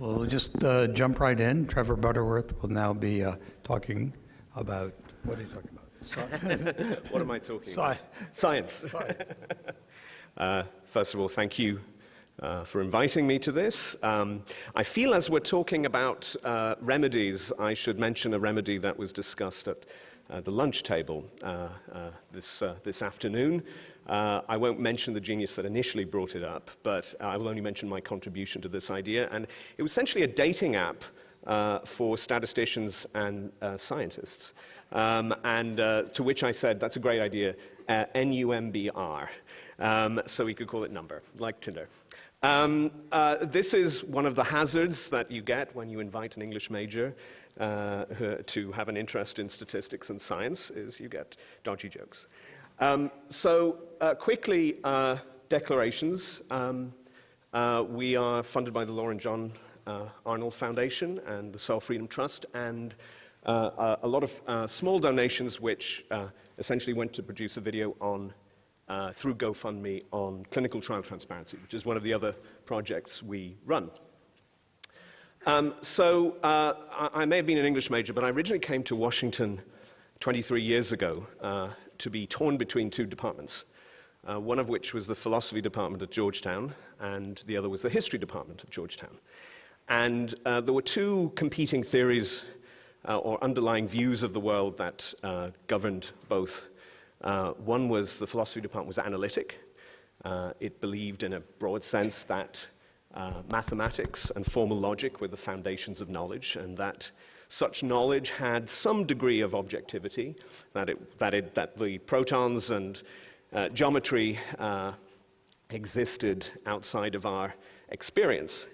Well, we'll just jump right in. Trevor Butterworth will now be talking about, what are you talking about? What am I talking about? Science. First of all, thank you for inviting me to this. I feel as we're talking about remedies, I should mention a remedy that was discussed at the lunch table this afternoon. I won't mention the genius that initially brought it up, but I will only mention my contribution to this idea. And it was essentially a dating app for statisticians and scientists. To which I said, that's a great idea, NUMBR. So we could call it number, like Tinder. This is one of the hazards that you get when you invite an English major to have an interest in statistics and science, is you get dodgy jokes. Quickly, declarations. We are funded by the Laura and John Arnold Foundation and the Cell Freedom Trust, and a lot of small donations which essentially went to produce a video on through GoFundMe on clinical trial transparency, which is one of the other projects we run. I may have been an English major, but I originally came to Washington 23 years ago to be torn between two departments, one of which was the philosophy department at Georgetown, and the other was the history department at Georgetown. And there were two competing theories or underlying views of the world that governed both. One was the philosophy department was analytic. It believed in a broad sense that mathematics and formal logic were the foundations of knowledge, and that such knowledge had some degree of objectivity, that the protons and geometry existed outside of our experience.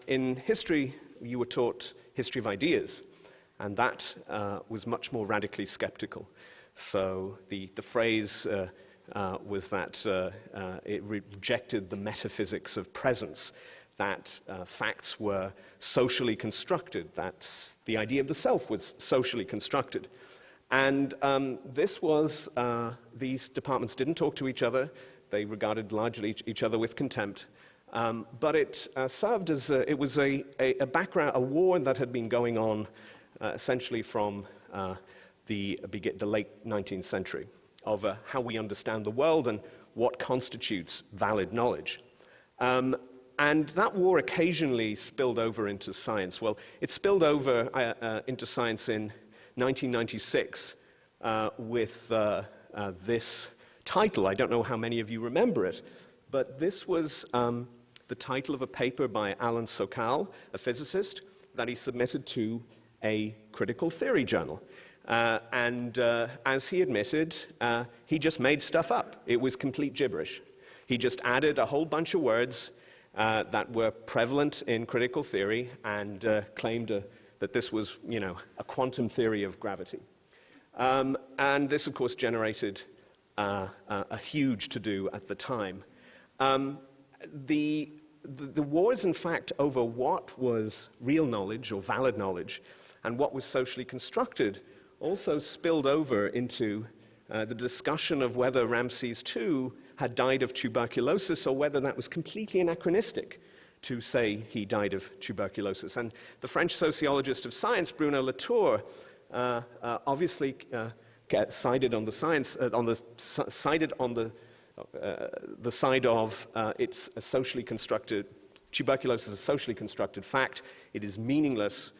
In history, you were taught history of ideas, and that was much more radically skeptical. So the phrase was that it rejected the metaphysics of presence, that facts were socially constructed, that the idea of the self was socially constructed. And this was, these departments didn't talk to each other. They regarded largely each other with contempt. But it served as, it was a background, a war that had been going on essentially from the late 19th century of how we understand the world and what constitutes valid knowledge. And that war occasionally spilled over into science. Well, it spilled over into science in 1996 with this title. I don't know how many of you remember it, but this was the title of a paper by Alan Sokal, a physicist, that he submitted to a critical theory journal. As he admitted, he just made stuff up. It was complete gibberish. He just added a whole bunch of words that were prevalent in critical theory and claimed that this was, a quantum theory of gravity. And this, of course, generated a huge to-do at the time. The wars, in fact, over what was real knowledge or valid knowledge and what was socially constructed also spilled over into the discussion of whether Ramses II had died of tuberculosis or whether that was completely anachronistic to say he died of tuberculosis. And the French sociologist of science, Bruno Latour, obviously sided on the science, sided on the side of it's a socially constructed, tuberculosis is a socially constructed fact. It is meaningless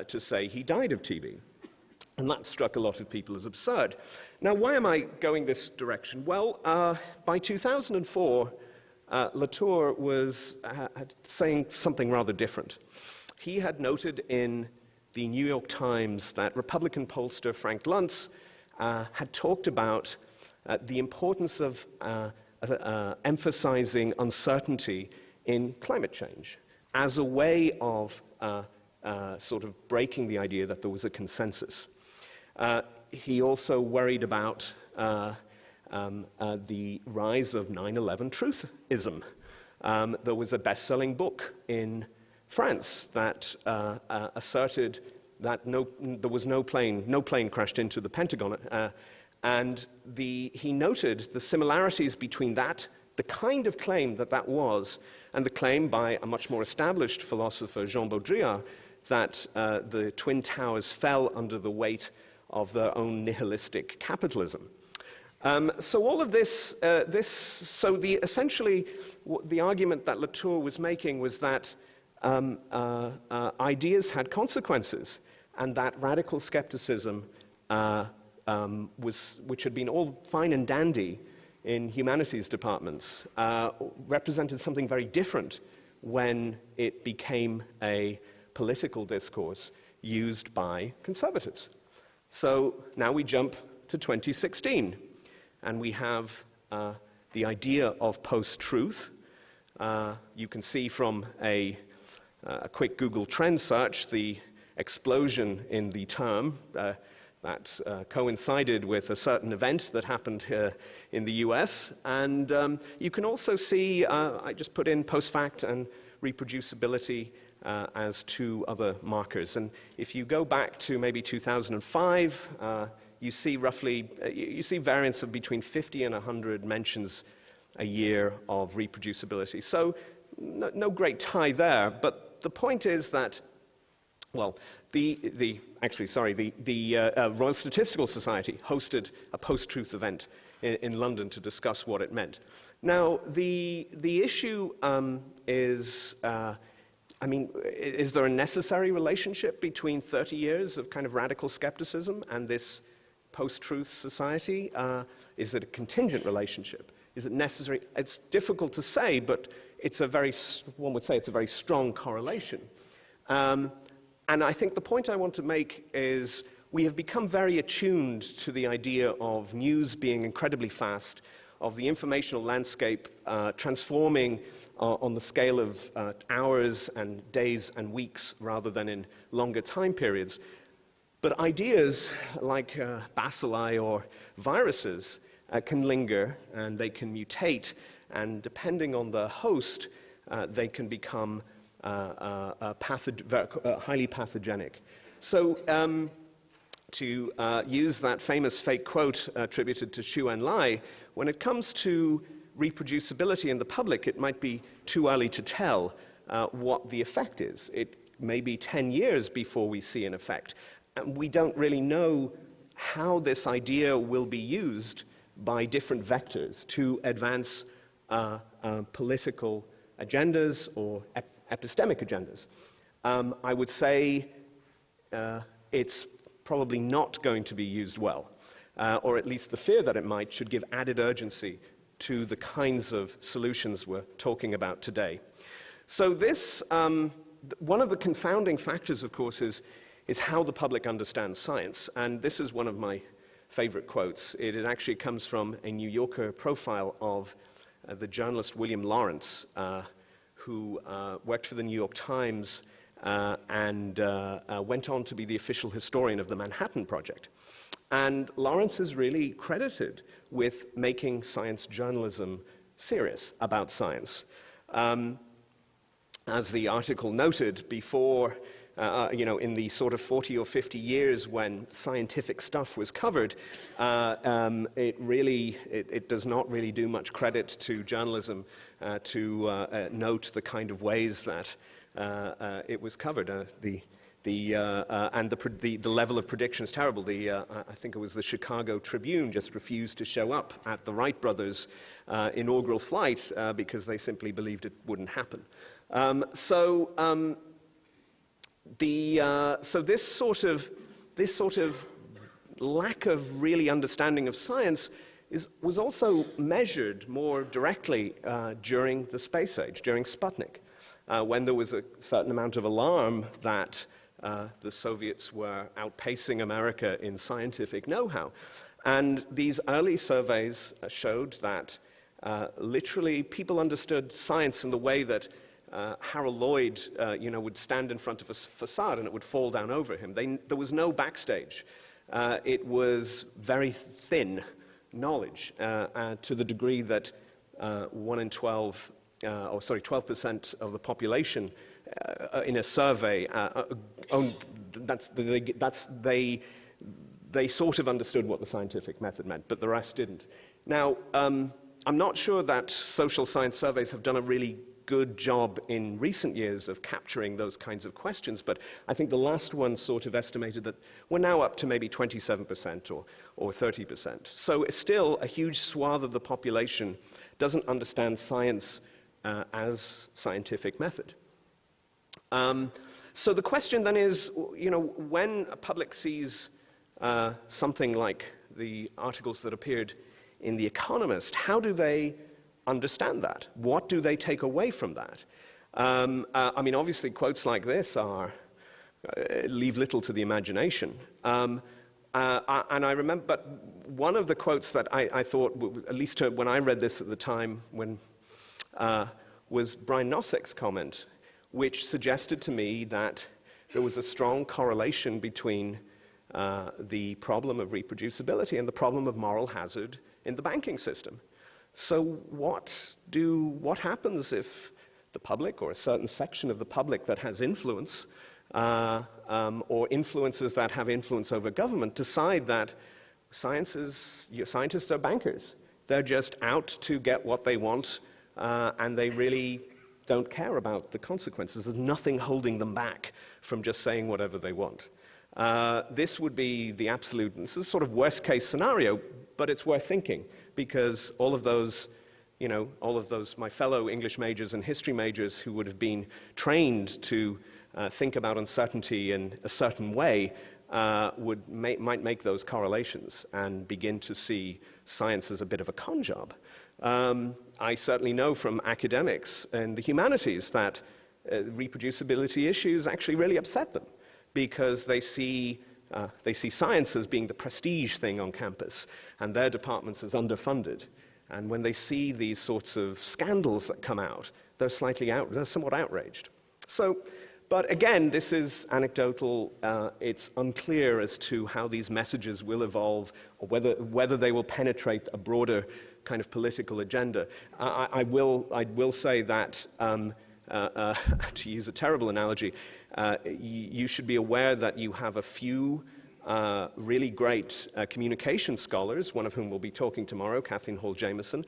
to say he died of TB. And that struck a lot of people as absurd. Now, why am I going this direction? Well, by 2004, Latour was saying something rather different. He had noted in the New York Times that Republican pollster Frank Luntz had talked about the importance of emphasizing uncertainty in climate change as a way of sort of breaking the idea that there was a consensus. He also worried about the rise of 9/11 truthism. There was a best-selling book in France that asserted that there was no plane crashed into the Pentagon, and he noted the similarities between that the kind of claim that that was, and the claim by a much more established philosopher, Jean Baudrillard, that the Twin Towers fell under the weight of their own nihilistic capitalism. So all of this, essentially, the argument that Latour was making was that ideas had consequences, and that radical skepticism, which had been all fine and dandy in humanities departments, represented something very different when it became a political discourse used by conservatives. So now we jump to 2016, and we have the idea of post-truth. You can see from a quick Google trend search the explosion in the term that coincided with a certain event that happened here in the US. And you can also see, I just put in post-fact and reproducibility as two other markers. And if you go back to maybe 2005, you see variants of between 50 and 100 mentions a year of reproducibility. So no great tie there, but the point is that, well, the Royal Statistical Society hosted a post-truth event in London to discuss what it meant. Now, the issue is, is there a necessary relationship between 30 years of kind of radical skepticism and this post-truth society? Is it a contingent relationship? Is it necessary? It's difficult to say, but one would say it's a very strong correlation. And I think the point I want to make is we have become very attuned to the idea of news being incredibly fast, of the informational landscape transforming on the scale of hours and days and weeks rather than in longer time periods. But ideas like bacilli or viruses can linger, and they can mutate, and depending on the host, they can become highly pathogenic. So to use that famous fake quote attributed to Xu Enlai, when it comes to reproducibility in the public, it might be too early to tell what the effect is. It may be 10 years before we see an effect. And we don't really know how this idea will be used by different vectors to advance political agendas or epistemic agendas. I would say it's probably not going to be used well, or at least the fear that it might should give added urgency to the kinds of solutions we're talking about today. So this, one of the confounding factors, of course, is how the public understands science, and this is one of my favorite quotes. It actually comes from a New Yorker profile of the journalist William Lawrence, who worked for the New York Times and went on to be the official historian of the Manhattan Project. And Lawrence is really credited with making science journalism serious about science. As the article noted, before, in the sort of 40 or 50 years when scientific stuff was covered, it does not really do much credit to journalism to note the kind of ways that it was covered. The level of prediction is terrible. I think it was the Chicago Tribune just refused to show up at the Wright brothers' inaugural flight because they simply believed it wouldn't happen. So this sort of lack of really understanding of science was also measured more directly during the space age, during Sputnik, when there was a certain amount of alarm that the Soviets were outpacing America in scientific know-how. And these early surveys showed that literally people understood science in the way that Harold Lloyd, would stand in front of a facade and it would fall down over him. There was no backstage. It was very thin knowledge to the degree that 12% of the population in a survey, they sort of understood what the scientific method meant, but the rest didn't. Now, I'm not sure that social science surveys have done a really good job in recent years of capturing those kinds of questions, but I think the last one sort of estimated that we're now up to maybe 27% or 30%. So it's still a huge swath of the population doesn't understand science as scientific method. So the question then is, when a public sees something like the articles that appeared in The Economist, how do they understand that? What do they take away from that? Obviously, quotes like this leave little to the imagination. And I remember, but one of the quotes that I thought, at least when I read this at the time, was Brian Nosek's comment, which suggested to me that there was a strong correlation between the problem of reproducibility and the problem of moral hazard in the banking system. So what happens if the public, or a certain section of the public that has influence, or influences that have influence over government, decide that scientists are bankers? They're just out to get what they want, and they really don't care about the consequences. There's nothing holding them back from just saying whatever they want. This would be the absolute, this is sort of worst case scenario, but it's worth thinking, because all of those, my fellow English majors and history majors who would have been trained to think about uncertainty in a certain way might make those correlations and begin to see science as a bit of a con job. I certainly know from academics in the humanities that reproducibility issues actually really upset them, because they see science as being the prestige thing on campus, and their departments as underfunded. And when they see these sorts of scandals that come out, they're somewhat outraged. So, but again, this is anecdotal. It's unclear as to how these messages will evolve, or whether they will penetrate a broader kind of political agenda. I will say that, to use a terrible analogy, you should be aware that you have a few really great communication scholars, one of whom will be talking tomorrow, Kathleen Hall-Jameson,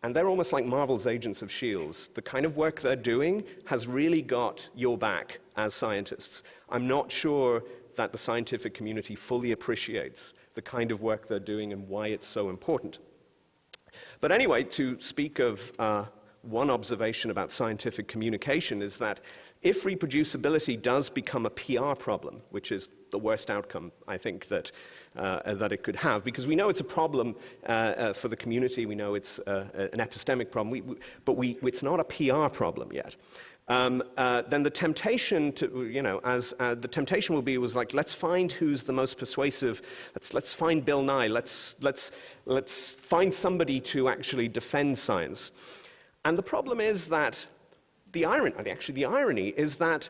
and they're almost like Marvel's Agents of S.H.I.E.L.D. The kind of work they're doing has really got your back as scientists. I'm not sure that the scientific community fully appreciates the kind of work they're doing and why it's so important. But anyway, to speak of one observation about scientific communication is that if reproducibility does become a PR problem, which is the worst outcome, I think, that it could have, because we know it's a problem for the community, we know it's an epistemic problem, but it's not a PR problem yet. Then the temptation the temptation will be let's find who's the most persuasive. Let's find Bill Nye. Let's find somebody to actually defend science. And the problem is that the irony is that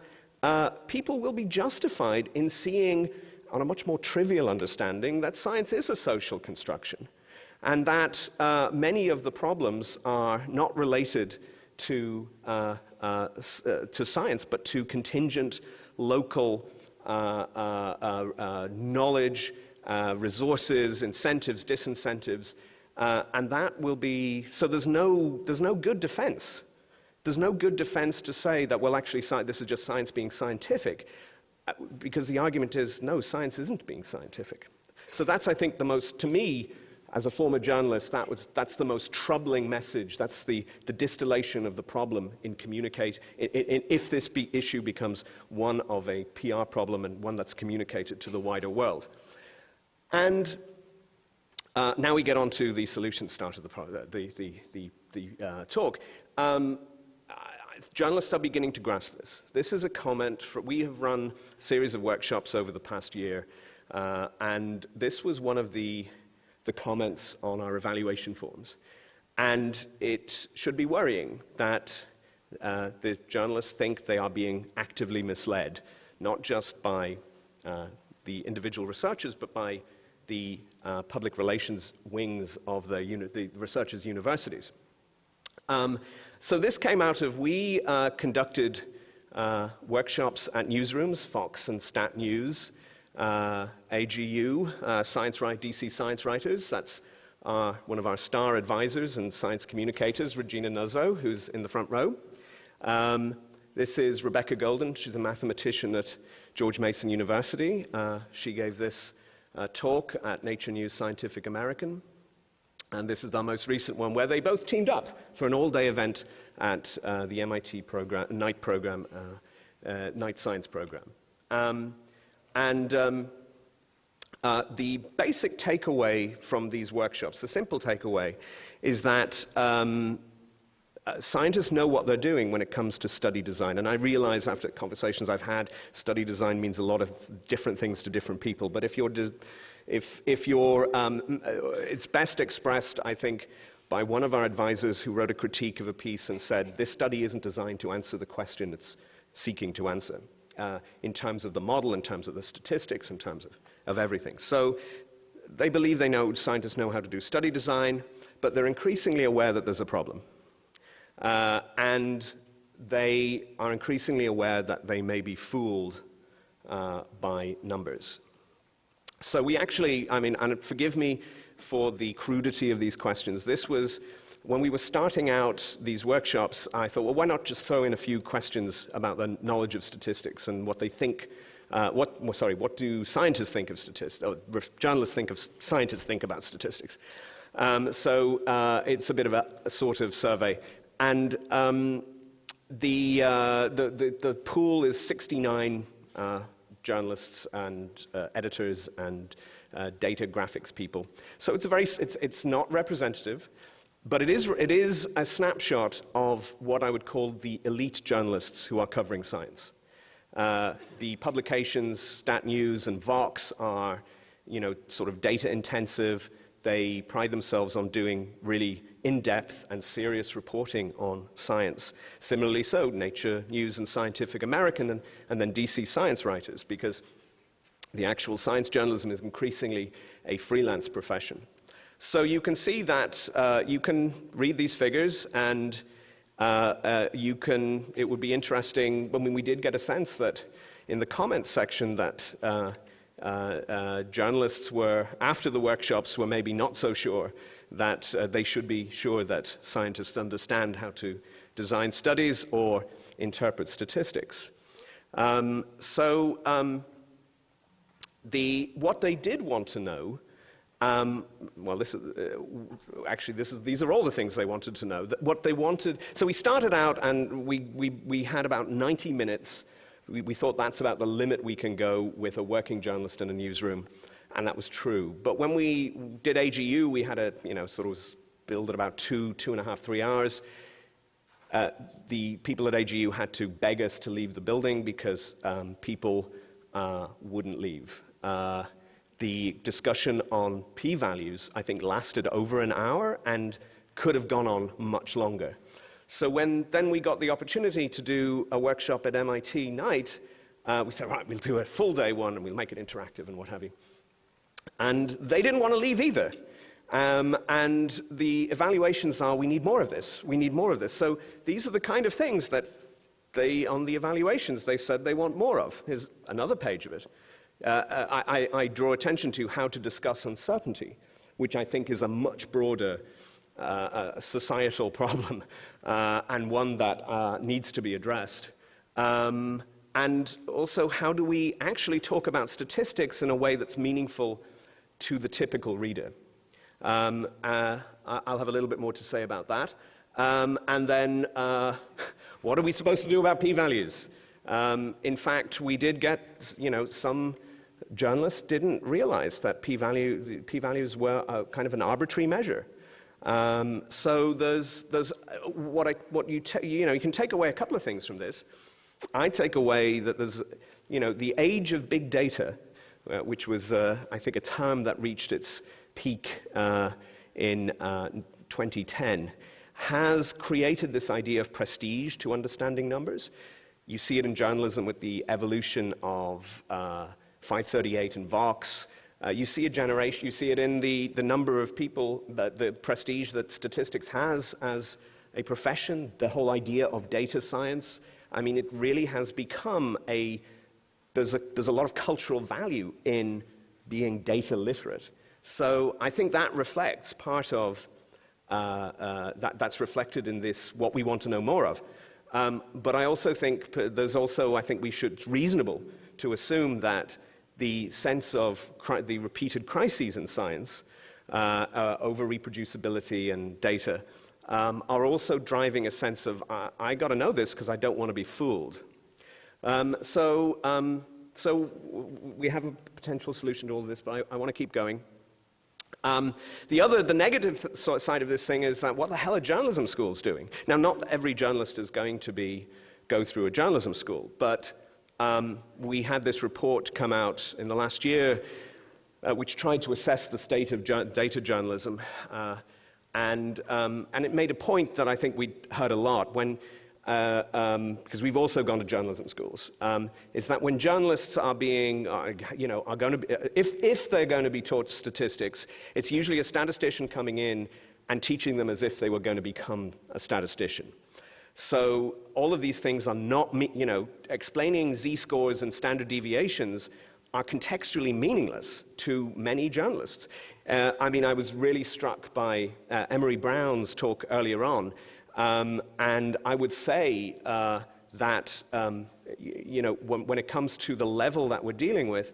people will be justified in seeing, on a much more trivial understanding, that science is a social construction, and that many of the problems are not related to science, but to contingent local knowledge, resources, incentives, disincentives, and that will be, so there's no good defense. There's no good defense to say that, well, actually, this is just science being scientific, because the argument is, no, science isn't being scientific. So that's, I think, to me, as a former journalist, that's the most troubling message. That's the distillation of the problem if this issue becomes one of a PR problem and one that's communicated to the wider world. And now we get on to the solution start of the talk. Journalists are beginning to grasp this. This is a comment. We have run a series of workshops over the past year, and this was one of the comments on our evaluation forms. And it should be worrying that the journalists think they are being actively misled, not just by the individual researchers, but by the public relations wings of the researchers' universities. So this came out of, we conducted workshops at newsrooms, Fox and Stat News, AGU, DC Science Writers, that's one of our star advisors and science communicators, Regina Nuzzo, who's in the front row. This is Rebecca Golden. She's a mathematician at George Mason University. She gave this talk at Nature News Scientific American. And this is our most recent one, where they both teamed up for an all-day event at the MIT program, night science program. The basic takeaway from these workshops, the simple takeaway, is that scientists know what they're doing when it comes to study design. And I realize after conversations I've had, study design means a lot of different things to different people. But it's best expressed, I think, by one of our advisors who wrote a critique of a piece and said, this study isn't designed to answer the question it's seeking to answer, in terms of the model, in terms of the statistics, in terms of everything. So they believe scientists know how to do study design, but they're increasingly aware that there's a problem. And they are increasingly aware that they may be fooled by numbers. So we actually, and forgive me for the crudity of these questions. This was, when we were starting out these workshops, I thought, well, why not just throw in a few questions about the knowledge of statistics and what they think, what do scientists think of statistics, or journalists think of scientists think about statistics. So it's a bit of a sort of survey. And the pool is 69 journalists and editors and data graphics people. So it's not representative, but it is a snapshot of what I would call the elite journalists who are covering science. The publications, Stat News and Vox, are sort of data intensive. They pride themselves on doing really in-depth and serious reporting on science. Similarly so, Nature News and Scientific American, and then DC Science writers, because the actual science journalism is increasingly a freelance profession. So you can see that you can read these figures, and it would be interesting, we did get a sense that in the comments section that journalists were, after the workshops, were maybe not so sure that they should be sure that scientists understand how to design studies or interpret statistics. What they did want to know, these are all the things they wanted to know. What they wanted, so we started out and we had about 90 minutes. We thought that's about the limit we can go with a working journalist in a newsroom, and that was true. But when we did AGU, we had sort of billed at about 2.5, 3 hours. The people at AGU had to beg us to leave the building because people wouldn't leave. The discussion on p-values, I think, lasted over an hour and could have gone on much longer. So then we got the opportunity to do a workshop at MIT night, we said, right, we'll do a full day one and we'll make it interactive and what have you. And they didn't want to leave either. And the evaluations are, we need more of this, we need more of this. So these are the kind of things that on the evaluations, they said they want more of. Here's another page of it. I draw attention to how to discuss uncertainty, which I think is a much broader societal problem and one that needs to be addressed. And also, how do we actually talk about statistics in a way that's meaningful to the typical reader? I'll have a little bit more to say about that. And then, what are we supposed to do about p-values? In fact, we did get, some journalists didn't realize that p-values were kind of an arbitrary measure. So there's you can take away a couple of things from this. I take away that there's, the age of big data, which was, I think, a term that reached its peak in 2010, has created this idea of prestige to understanding numbers. You see it in journalism with the evolution of 538 and Vox. You see a generation, you see it in the number of people, the prestige that statistics has as a profession, the whole idea of data science. I mean, it really has become there's a lot of cultural value in being data literate. So I think that reflects part of, that's reflected in this, what we want to know more of. But I also think I think it's reasonable to assume that the sense of the repeated crises in science over reproducibility and data are also driving a sense of, I got to know this because I don't want to be fooled. So we have a potential solution to all of this, but I want to keep going. The negative side of this thing is that what the hell are journalism schools doing? Now, not every journalist is going to go through a journalism school, but we had this report come out in the last year which tried to assess the state of data journalism, and it made a point that I think we heard a lot when, because we've also gone to journalism schools, is that when journalists are going to be, if they're going to be taught statistics, it's usually a statistician coming in and teaching them as if they were going to become a statistician. So all of these things are not, explaining z-scores and standard deviations are contextually meaningless to many journalists. I was really struck by Emery Brown's talk earlier on, and I would say that, when it comes to the level that we're dealing with,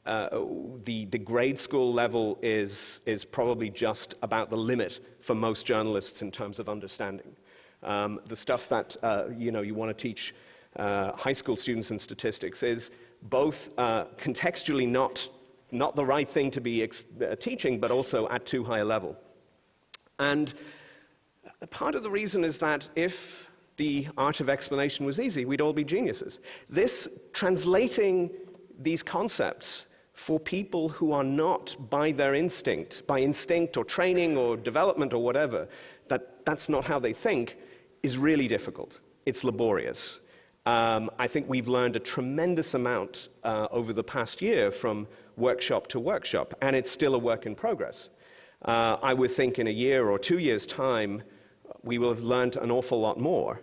the grade school level is probably just about the limit for most journalists in terms of understanding. The stuff that you want to teach high school students in statistics is both contextually not the right thing to be teaching, but also at too high a level. And part of the reason is that if the art of explanation was easy, we'd all be geniuses. This translating these concepts for people who are not by instinct or training or development or whatever, that's not how they think, is really difficult. It's laborious. I think we've learned a tremendous amount over the past year from workshop to workshop, and it's still a work in progress. I would think in a year or 2 years' time, we will have learned an awful lot more.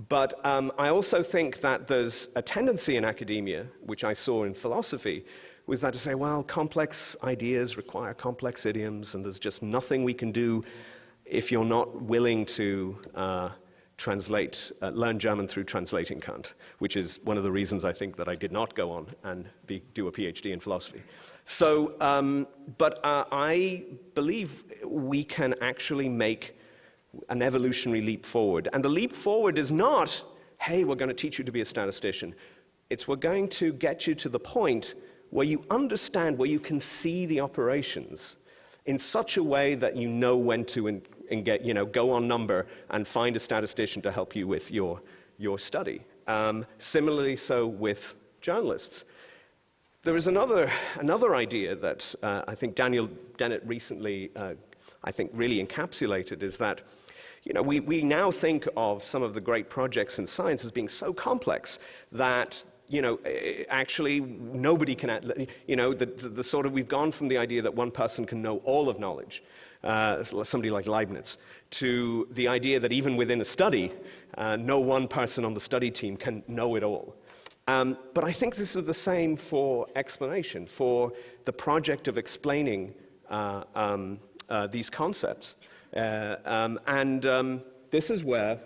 But I also think that there's a tendency in academia, which I saw in philosophy, was that to say, well, complex ideas require complex idioms, and there's just nothing we can do if you're not willing to learn German through translating Kant, which is one of the reasons I think that I did not go on and do a PhD in philosophy. So, but I believe we can actually make an evolutionary leap forward. And the leap forward is not, hey, we're going to teach you to be a statistician. It's we're going to get you to the point where you understand, where you can see the operations in such a way that you know when to go on number and find a statistician to help you with your study. Similarly so with journalists. There is another idea that I think Daniel Dennett recently, really encapsulated, is that we now think of some of the great projects in science as being so complex that actually nobody can, the sort of, we've gone from the idea that one person can know all of knowledge, somebody like Leibniz, to the idea that even within a study, no one person on the study team can know it all. But I think this is the same for explanation, for the project of explaining these concepts. This is where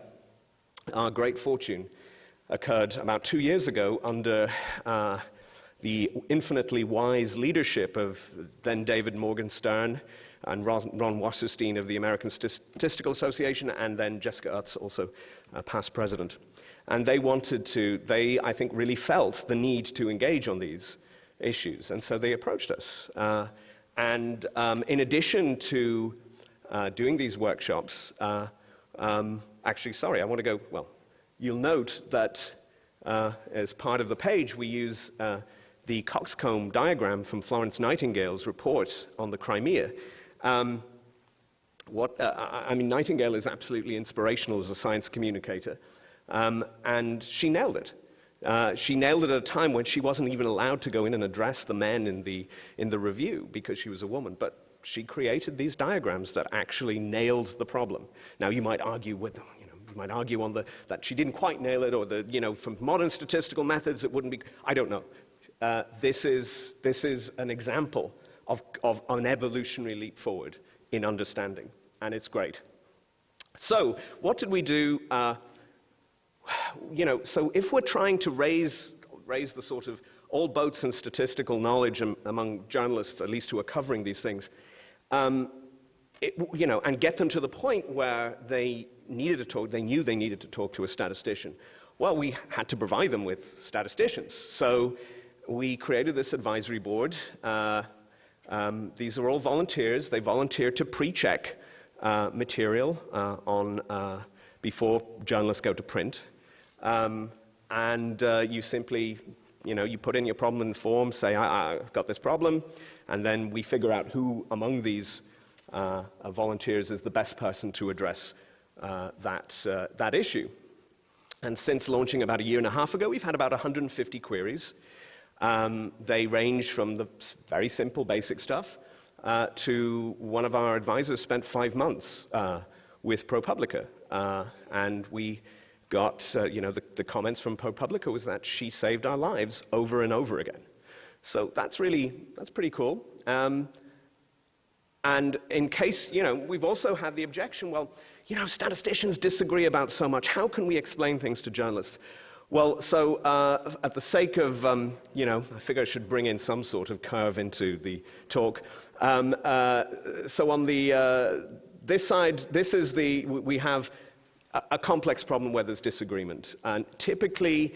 our great fortune occurred about 2 years ago under the infinitely wise leadership of then David Morgenstern and Ron Wasserstein of the American Statistical Association, and then Jessica Utz, also past president. And they, I think, really felt the need to engage on these issues, and so they approached us. In addition to doing these workshops, you'll note that as part of the page, we use the coxcomb diagram from Florence Nightingale's report on the Crimea. Nightingale is absolutely inspirational as a science communicator, and she nailed it. She nailed it at a time when she wasn't even allowed to go in and address the men in the review because she was a woman, but she created these diagrams that actually nailed the problem. Now, you might argue that she didn't quite nail it, or from modern statistical methods it wouldn't be. I don't know. this is an example of an evolutionary leap forward in understanding, and it's great. So what did we do? So if we're trying to raise the sort of all boats and statistical knowledge among journalists, at least who are covering these things, and get them to the point where they needed to talk, they knew they needed to talk to a statistician. Well, we had to provide them with statisticians. So we created this advisory board. These are all volunteers. They volunteer to pre-check material before journalists go to print. You simply, you put in your problem in the form, say, I've got this problem, and then we figure out who among these volunteers is the best person to address that issue. And since launching about a year and a half ago, we've had about 150 queries. They range from the very simple, basic stuff to one of our advisors spent 5 months with ProPublica. And we got, the comments from ProPublica was that she saved our lives over and over again. So that's pretty cool. And in case, we've also had the objection, well, statisticians disagree about so much. How can we explain things to journalists? Well, so at the sake of, I figure I should bring in some sort of curve into the talk. So on this side, we have a complex problem where there's disagreement. And typically,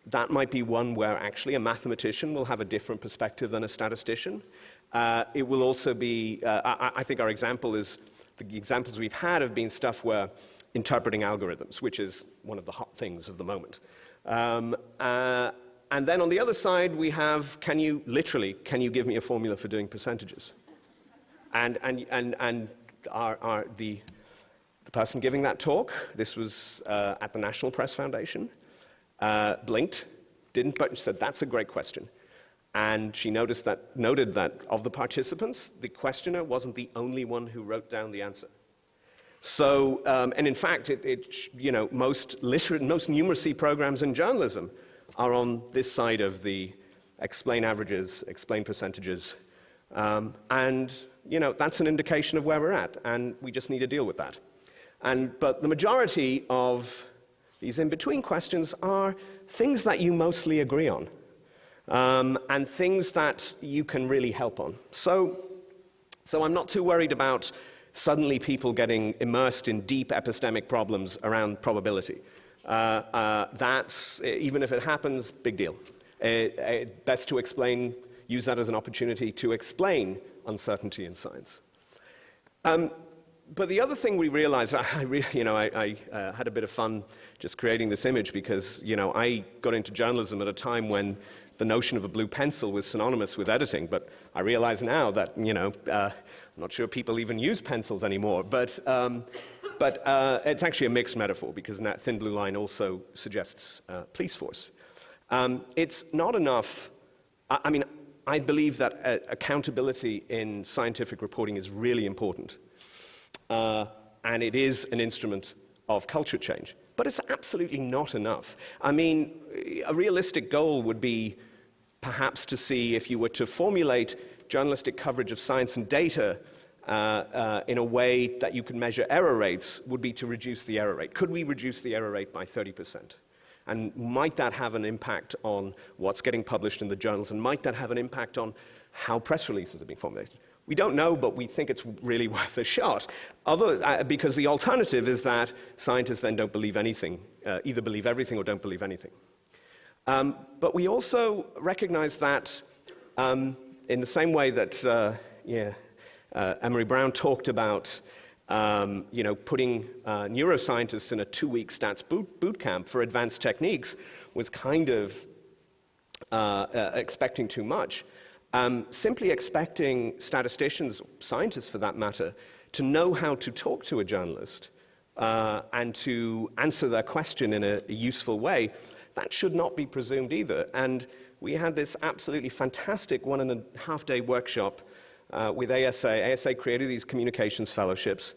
that might be one where actually a mathematician will have a different perspective than a statistician. It will also be, I think our example is, the examples we've had have been stuff where interpreting algorithms, which is one of the hot things of the moment. And then on the other side, we have, can you give me a formula for doing percentages? And the person giving that talk, this was at the National Press Foundation, blinked, didn't, but said, that's a great question. And she noted that of the participants, the questioner wasn't the only one who wrote down the answer. So, and in fact, most numeracy programs in journalism are on this side of the explain averages, explain percentages. And, that's an indication of where we're at, and we just need to deal with that. But the majority of these in-between questions are things that you mostly agree on. And things that you can really help on. So I'm not too worried about suddenly people getting immersed in deep epistemic problems around probability. That's, even if it happens, big deal. Best to explain, use that as an opportunity to explain uncertainty in science. But the other thing we realized, I had a bit of fun just creating this image because, I got into journalism at a time when the notion of a blue pencil was synonymous with editing, but I realize now that, I'm not sure people even use pencils anymore, but it's actually a mixed metaphor because that thin blue line also suggests police force. It's not enough, I believe that accountability in scientific reporting is really important, and it is an instrument of culture change, but it's absolutely not enough. A realistic goal would be perhaps to see if you were to formulate journalistic coverage of science and data in a way that you could measure error rates, would be to reduce the error rate. Could we reduce the error rate by 30%? And might that have an impact on what's getting published in the journals? And might that have an impact on how press releases are being formulated? We don't know, but we think it's really worth a shot. Because the alternative is that scientists then don't believe anything, either believe everything or don't believe anything. But we also recognize that in the same way that Emery Brown talked about putting neuroscientists in a 2-week stats boot camp for advanced techniques was kind of expecting too much. Simply expecting statisticians, scientists for that matter, to know how to talk to a journalist and to answer their question in a useful way, that should not be presumed either. And we had this absolutely fantastic 1.5-day workshop with ASA. ASA created these communications fellowships,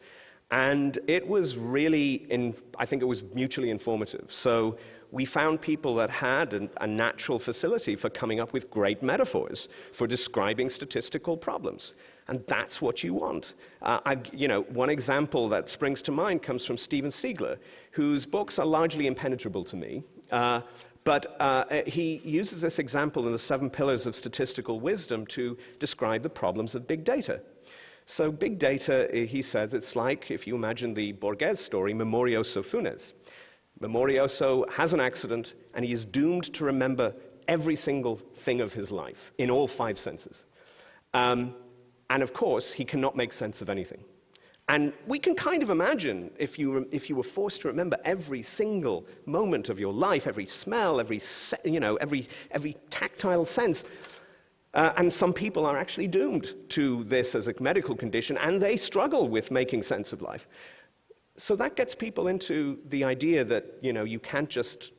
and it was really, I think it was mutually informative. So we found people that had a natural facility for coming up with great metaphors for describing statistical problems. And that's what you want. One example that springs to mind comes from Steven Siegler, whose books are largely impenetrable to me. But he uses this example in the 7 Pillars of Statistical Wisdom to describe the problems of big data. So big data, he says, it's like, if you imagine the Borges story, Memorioso Funes. Memorioso has an accident, and he is doomed to remember every single thing of his life in all 5 senses. And of course, he cannot make sense of anything. And we can kind of imagine if you were forced to remember every single moment of your life, every smell, every tactile sense. And some people are actually doomed to this as a medical condition, and they struggle with making sense of life. So that gets people into the idea that you can't just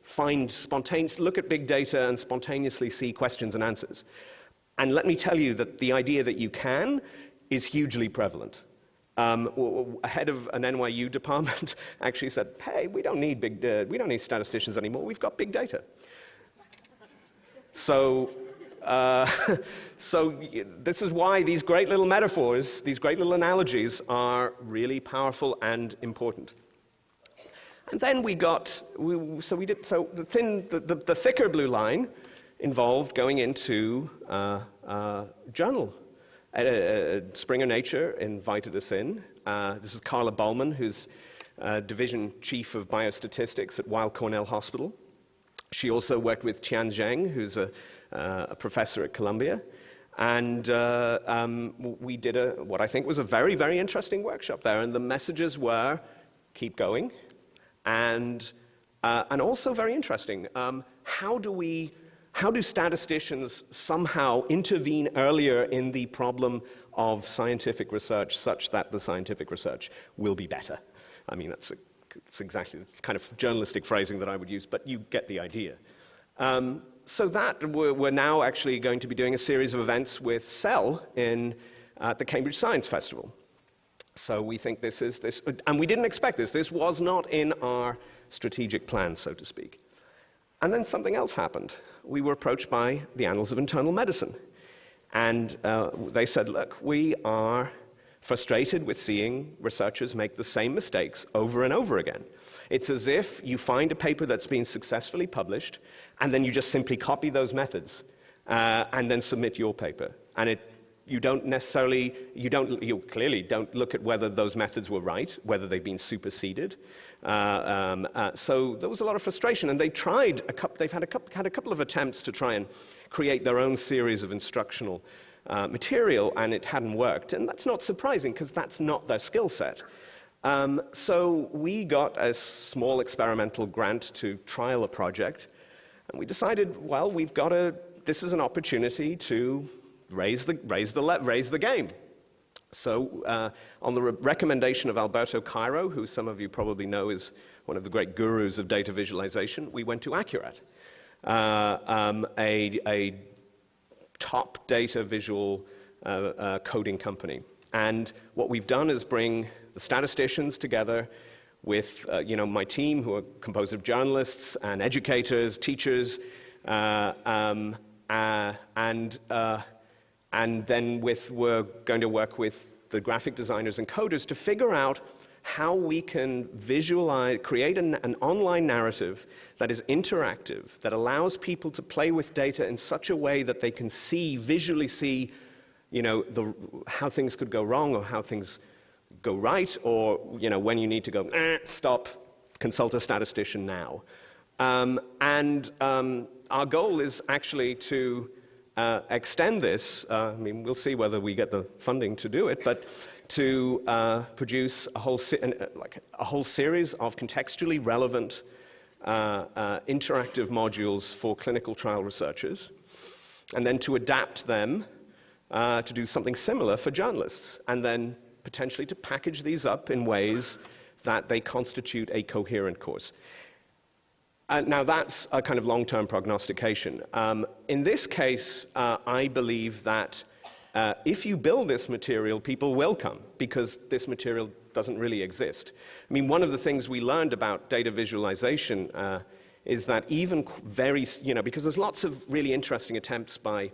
look at big data and spontaneously see questions and answers. And let me tell you that the idea that you can is hugely prevalent. A head of an NYU department actually said, "Hey, we don't need statisticians anymore. We've got big data." So this is why these great little metaphors, these great little analogies are really powerful and important. And then the thicker blue line involved going into journal. Springer Nature invited us in. This is Carla Ballman, who's division chief of biostatistics at Weill Cornell Hospital. She also worked with Tian Zheng, who's a professor at Columbia. And we did what I think was a very, very interesting workshop there. And the messages were, keep going. And also very interesting, how do statisticians somehow intervene earlier in the problem of scientific research such that the scientific research will be better? I mean, it's exactly the kind of journalistic phrasing that I would use, but you get the idea. So that we're now actually going to be doing a series of events with Cell at the Cambridge Science Festival. So we think this, and we didn't expect this. This was not in our strategic plan, so to speak. And then something else happened. We were approached by the Annals of Internal Medicine. And they said, look, we are frustrated with seeing researchers make the same mistakes over and over again. It's as if you find a paper that's been successfully published, and then you just simply copy those methods and then submit your paper. And you clearly don't look at whether those methods were right, whether they've been superseded. So there was a lot of frustration, and they've had a couple of attempts to try and create their own series of instructional material, and it hadn't worked. And that's not surprising, because that's not their skill set. So we got a small experimental grant to trial a project, and we decided, well, this is an opportunity to raise the game. So on the recommendation of Alberto Cairo, who some of you probably know is one of the great gurus of data visualization, we went to Accurate, a top data visual coding company. And what we've done is bring the statisticians together with my team, who are composed of journalists and educators, teachers, and then we're going to work with the graphic designers and coders to figure out how we can create an online narrative that is interactive, that allows people to play with data in such a way that they can visually see, how things could go wrong or how things go right, or when you need to go, stop, consult a statistician now. Our goal is actually to extend this. We'll see whether we get the funding to do it, but to produce a whole series of contextually relevant interactive modules for clinical trial researchers, and then to adapt them to do something similar for journalists, and then potentially to package these up in ways that they constitute a coherent course. Now, that's a kind of long-term prognostication. In this case, I believe that if you build this material, people will come, because this material doesn't really exist. One of the things we learned about data visualization is that even very, because there's lots of really interesting attempts by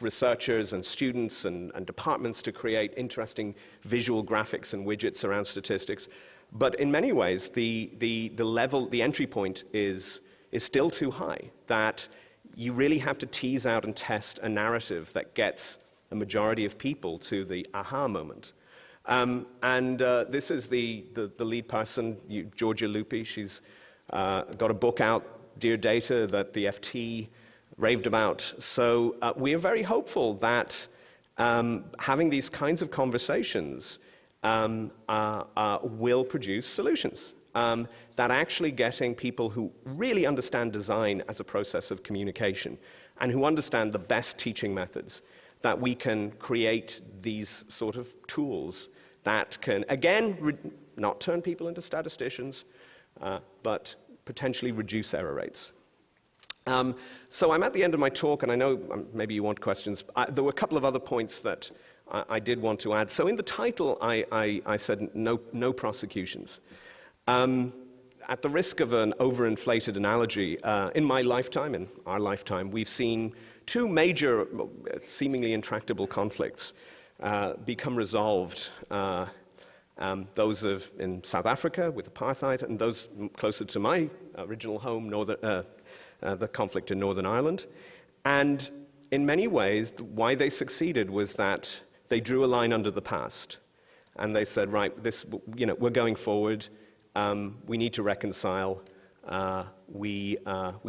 researchers and students and departments to create interesting visual graphics and widgets around statistics. But in many ways, the level, the entry point is still too high, that you really have to tease out and test a narrative that gets a majority of people to the aha moment. This is the lead person, Georgia Lupi. She's got a book out, Dear Data, that the FT raved about. So we are very hopeful that having these kinds of conversations will produce solutions. That actually getting people who really understand design as a process of communication and who understand the best teaching methods, that we can create these sort of tools that can, again, not turn people into statisticians, but potentially reduce error rates. So I'm at the end of my talk, and I know maybe you want questions. There were a couple of other points that I did want to add. So in the title, I said no prosecutions. At the risk of an overinflated analogy, in my lifetime, in our lifetime, we've seen two major, seemingly intractable conflicts become resolved. Those in South Africa with apartheid, and those closer to my original home, the conflict in Northern Ireland. And in many ways, why they succeeded was that they drew a line under the past. And they said, right, we're going forward. We need to reconcile. We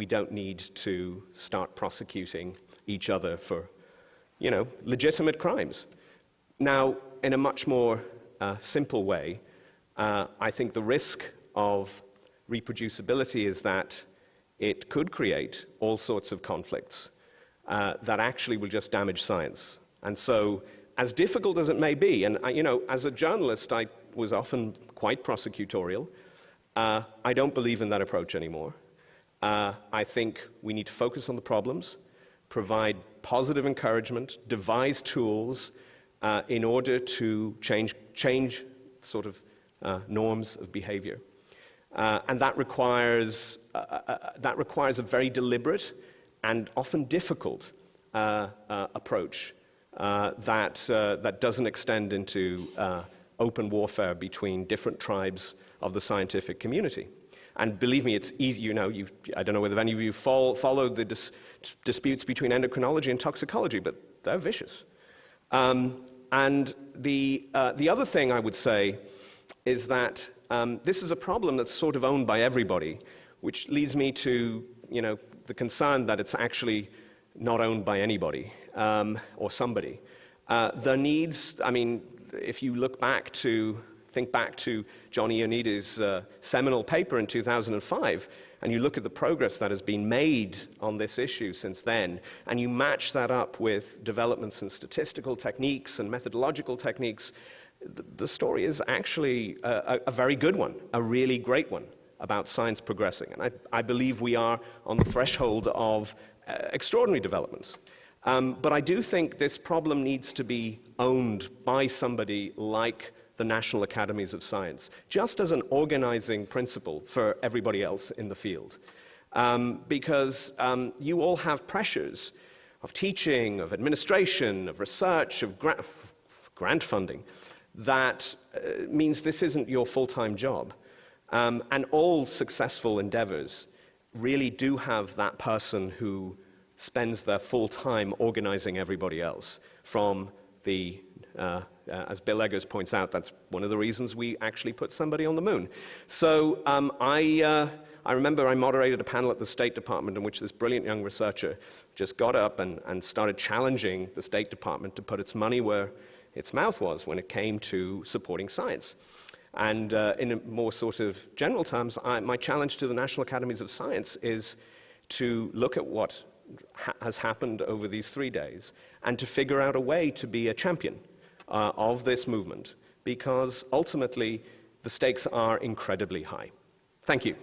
don't need to start prosecuting each other for, legitimate crimes. Now, in a much more simple way, I think the risk of reproducibility is that it could create all sorts of conflicts that actually will just damage science. And so, as difficult as it may be, and as a journalist, I was often quite prosecutorial. I don't believe in that approach anymore. I think we need to focus on the problems, provide positive encouragement, devise tools in order to change sort of norms of behavior. And that requires a very deliberate and often difficult approach that doesn't extend into open warfare between different tribes of the scientific community. And believe me, it's easy. I don't know whether any of you follow the disputes between endocrinology and toxicology, but they're vicious. And the other thing I would say is that this is a problem that's sort of owned by everybody, which leads me to the concern that it's actually not owned by anybody or somebody. The needs, if you think back to John Ioannidis' seminal paper in 2005, and you look at the progress that has been made on this issue since then, and you match that up with developments in statistical techniques and methodological techniques, the story is actually a very good one, a really great one about science progressing. And I believe we are on the threshold of extraordinary developments. But I do think this problem needs to be owned by somebody like the National Academies of Science, just as an organizing principle for everybody else in the field. Because you all have pressures of teaching, of administration, of research, of grant funding, that means this isn't your full-time job. And all successful endeavors really do have that person who spends their full time organizing everybody else from the, as Bill Eggers points out, that's one of the reasons we actually put somebody on the moon. So I remember I moderated a panel at the State Department in which this brilliant young researcher just got up and started challenging the State Department to put its money where its mouth was when it came to supporting science. And in a more sort of general terms, my challenge to the National Academies of Science is to look at what has happened over these 3 days and to figure out a way to be a champion of this movement, because ultimately the stakes are incredibly high. Thank you.